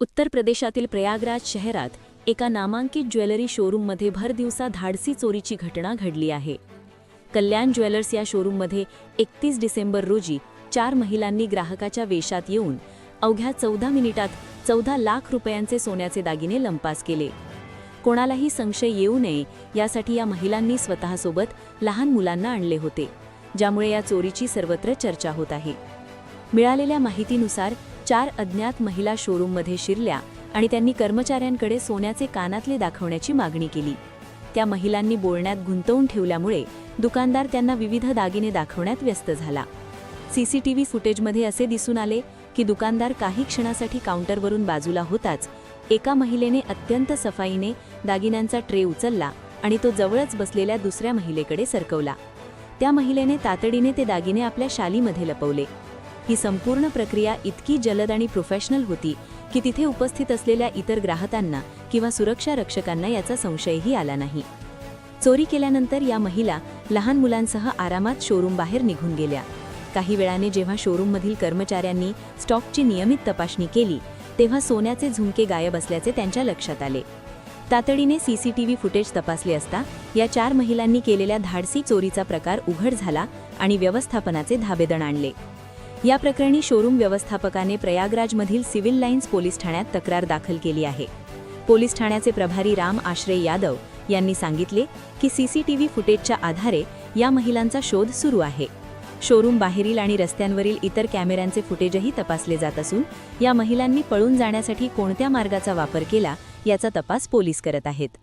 उत्तर प्रदेशातील प्रयागराज शहरात एका नामांकित ज्वेलरी शोरूममध्ये भरदिवसा धाडसी चोरीची घटना घडली आहे. कल्याण ज्वेलर्स या शोरूममध्ये 31 डिसेंबर रोजी 4 महिलांनी ग्राहकाच्या वेशात येऊन अवघ्या 14 मिनिटात 14 लाख रुपयांचे सोन्याचे दागिने लंपास केले. कोणालाही संशय येऊ नये यासाठी या महिलांनी स्वतःसोबत लहान मुलांना आणले होते, ज्यामुळे या चोरीची सर्वत्र चर्चा होत आहे. मिळालेल्या माहितीनुसार 4 अज्ञात महिला शोरूममध्ये शिरल्या आणि त्यांनी कर्मचाऱ्यांकडे सोन्याचे कानातले दाखवण्याची मागणी केली. त्या महिलांनी बोलण्यात गुंतवून ठेवल्यामुळे दुकानदार त्यांना विविध दागिने दाखवण्यात व्यस्त झाला. सीसीटीव्ही फुटेजमध्ये असे दिसून आले की दुकानदार काही क्षणासाठी काउंटरवरून बाजूला होताच एका महिलेने अत्यंत सफाईने दागिन्यांचा ट्रे उचलला आणि तो जवळच बसलेल्या दुसऱ्या महिलेकडे सरकवला. त्या महिलेने तातडीने ते दागिने आपल्या शालीमध्ये लपवले. ही संपूर्ण प्रक्रिया इतकी जलद आणि प्रोफेशनल होती की तिथे उपस्थित असलेल्या इतर ग्राहकांना किंवा सुरक्षा रक्षकांना याचा संशयही आला नाही. चोरी केल्यानंतर या महिला लहान मुलांसह आरामात शोरूम बाहेर निघून गेल्या. काही वेळाने जेव्हा शोरूममधील कर्मचाऱ्यांनी स्टॉकची नियमित तपासणी केली तेव्हा सोन्याचे झुमके गायब असल्याचे त्यांच्या लक्षात आले. तातडीने सीसीटीव्ही फुटेज तपासले असता या 4 महिलांनी केलेल्या धाडसी चोरीचा प्रकार उघड झाला आणि व्यवस्थापनाचे धाबेदण आणले. या प्रकरणी शोरूम व्यवस्थापकाने प्रयागराजमधील सिव्हिल लाईन्स पोलीस ठाण्यात तक्रार दाखल केली आहे. पोलीस ठाण्याचे प्रभारी राम आश्रय यादव यांनी सांगितले की सीसीटीव्ही फुटेजच्या आधारे या महिलांचा शोध सुरू आहे. शोरूम बाहेरील आणि रस्त्यांवरील इतर कॅमेऱ्यांचे फुटेजही तपासले जात असून या महिलांनी पळून जाण्यासाठी कोणत्या मार्गाचा वापर केला याचा तपास पोलीस करत आहेत.